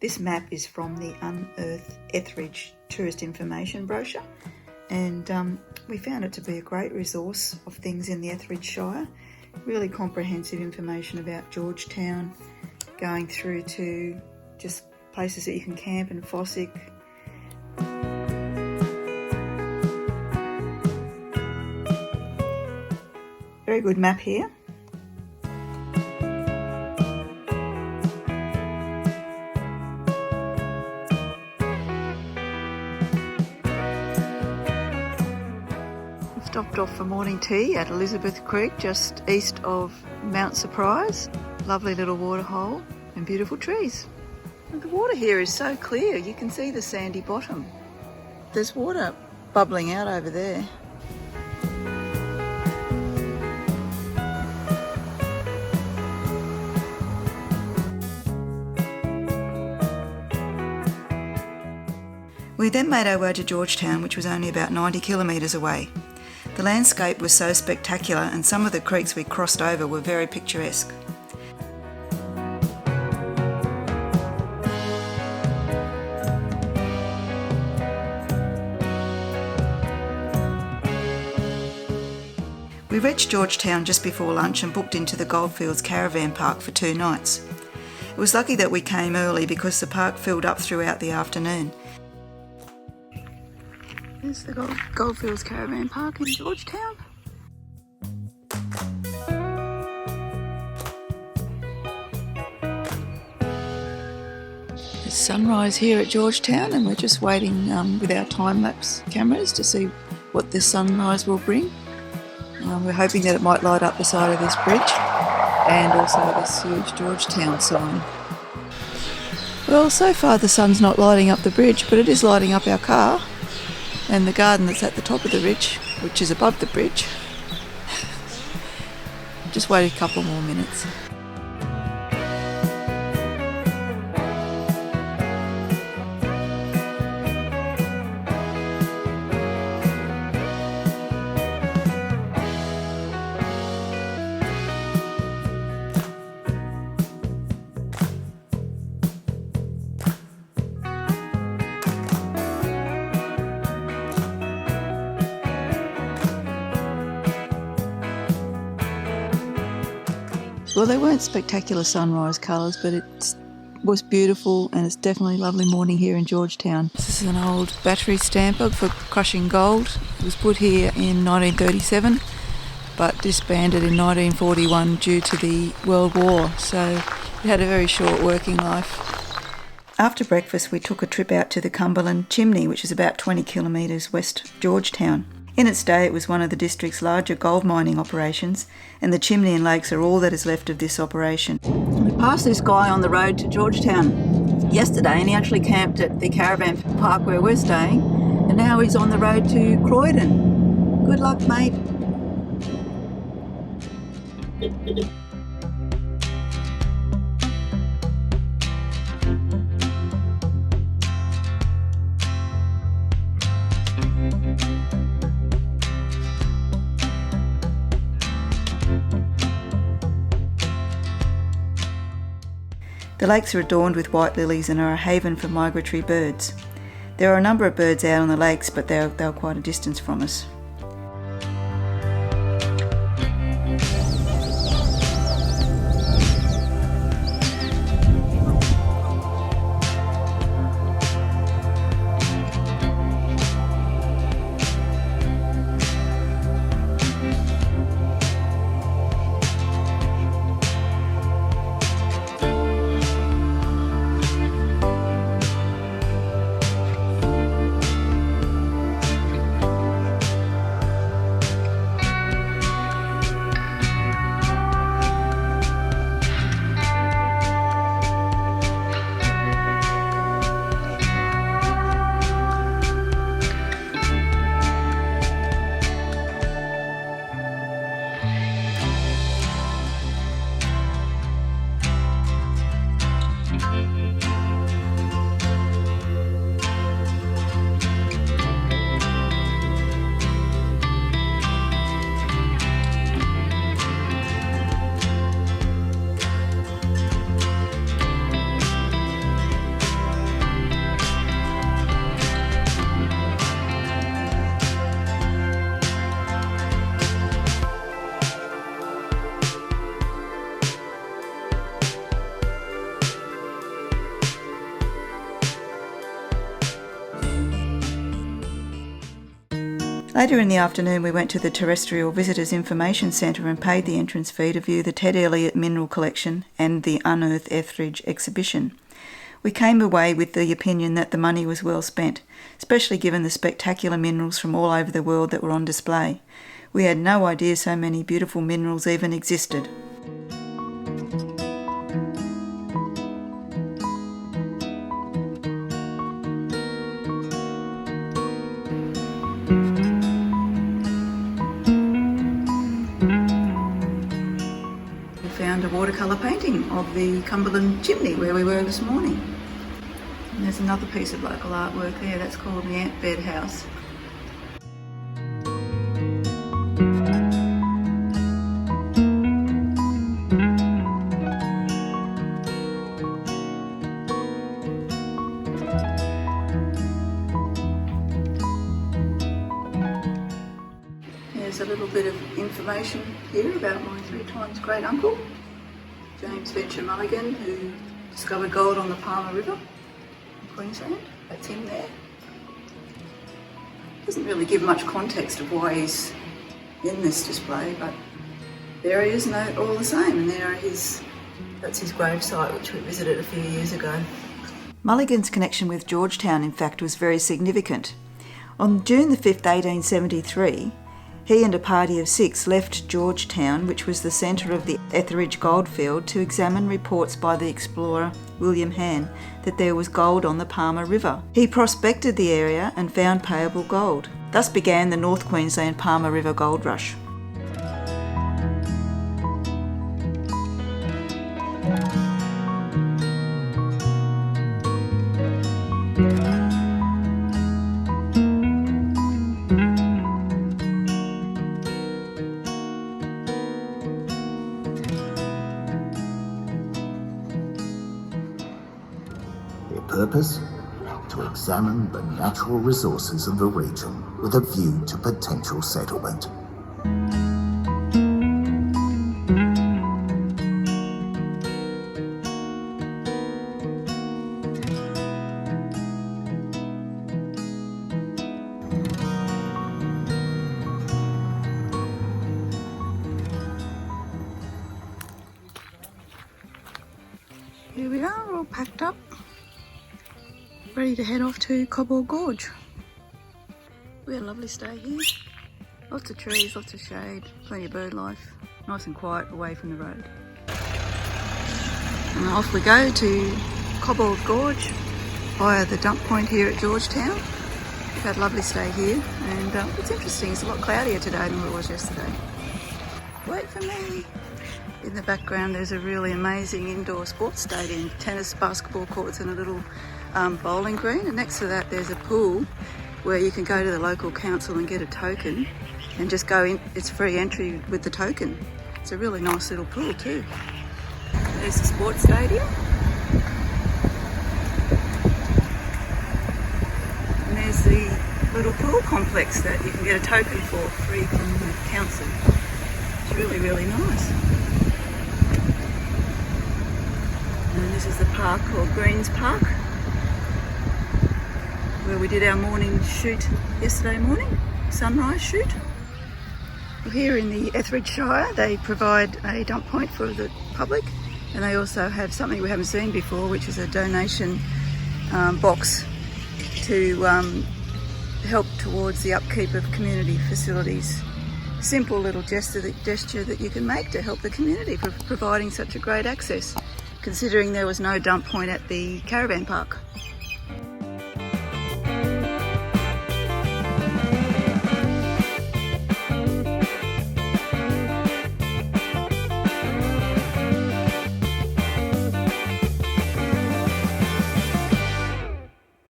This map is from the Unearthed Etheridge Tourist Information brochure, and we found it to be a great resource of things in the Etheridge Shire. Really comprehensive information about Georgetown, going through to just places that you can camp in Fossick. Very good map here. Stopped off for morning tea at Elizabeth Creek, just east of Mount Surprise. Lovely little waterhole and beautiful trees. And the water here is so clear, you can see the sandy bottom. There's water bubbling out over there. We then made our way to Georgetown, which was only about 90 kilometres away. The landscape was so spectacular, and some of the creeks we crossed over were very picturesque. We reached Georgetown just before lunch and booked into the Goldfields Caravan Park for 2 nights. It was lucky that we came early because the park filled up throughout the afternoon. There's the Goldfields Caravan Park in Georgetown. It's sunrise here at Georgetown, and we're just waiting with our time-lapse cameras to see what this sunrise will bring. We're hoping that it might light up the side of this bridge and also this huge Georgetown sign. Well, so far the sun's not lighting up the bridge, but it is lighting up our car and the garden that's at the top of the ridge, which is above the bridge. Just wait a couple more minutes. Well, they weren't spectacular sunrise colours, but it was beautiful, and it's definitely a lovely morning here in Georgetown. This is an old battery stamper for crushing gold. It was put here in 1937, but disbanded in 1941 due to the World War, so it had a very short working life. After breakfast, we took a trip out to the Cumberland Chimney, which is about 20 kilometres west of Georgetown. In its day, it was one of the district's larger gold mining operations, and the chimney and lakes are all that is left of this operation. We passed this guy on the road to Georgetown yesterday, and he actually camped at the caravan park where we're staying, and now he's on the road to Croydon. Good luck, mate. The lakes are adorned with white lilies and are a haven for migratory birds. There are a number of birds out on the lakes, but they're quite a distance from us. Later in the afternoon we went to the Terrestrial Visitors Information Centre and paid the entrance fee to view the Ted Elliott Mineral Collection and the Unearthed Etheridge exhibition. We came away with the opinion that the money was well spent, especially given the spectacular minerals from all over the world that were on display. We had no idea so many beautiful minerals even existed. Found a watercolour painting of the Cumberland Chimney where we were this morning. And there's another piece of local artwork there, that's called the Ant Bed House. There's a little bit of information here about my 3 times great uncle, James Venture Mulligan, who discovered gold on the Palmer River in Queensland. That's him there. Doesn't really give much context of why he's in this display, but there he is all the same, and that's his gravesite, which we visited a few years ago. Mulligan's connection with Georgetown, in fact, was very significant. On June the 5th, 1873, he and a party of 6 left Georgetown, which was the centre of the Etheridge goldfield, to examine reports by the explorer William Hann that there was gold on the Palmer River. He prospected the area and found payable gold. Thus began the North Queensland Palmer River gold rush. Purpose? To examine the natural resources of the region with a view to potential settlement. Here we are, all packed up, ready to head off to Cobbold Gorge. We had a lovely stay here. Lots of trees, lots of shade, plenty of bird life, nice and quiet away from the road. And off we go to Cobbold Gorge via the dump point here at Georgetown. We've had a lovely stay here, and it's interesting, it's a lot cloudier today than it was yesterday. Wait for me! In the background there's a really amazing indoor sports stadium, tennis, basketball courts and a little bowling green, and next to that there's a pool where you can go to the local council and get a token and just go in. It's free entry with the token. It's a really nice little pool too. There's the sports stadium, and there's the little pool complex that you can get a token for free from the council. It's really, really nice. And this is the park called Greens Park, where we did our morning shoot yesterday morning, sunrise shoot. Here in the Etheridge Shire they provide a dump point for the public, and they also have something we haven't seen before, which is a donation box to help towards the upkeep of community facilities. Simple little gesture that you can make to help the community for providing such a great access, considering there was no dump point at the caravan park.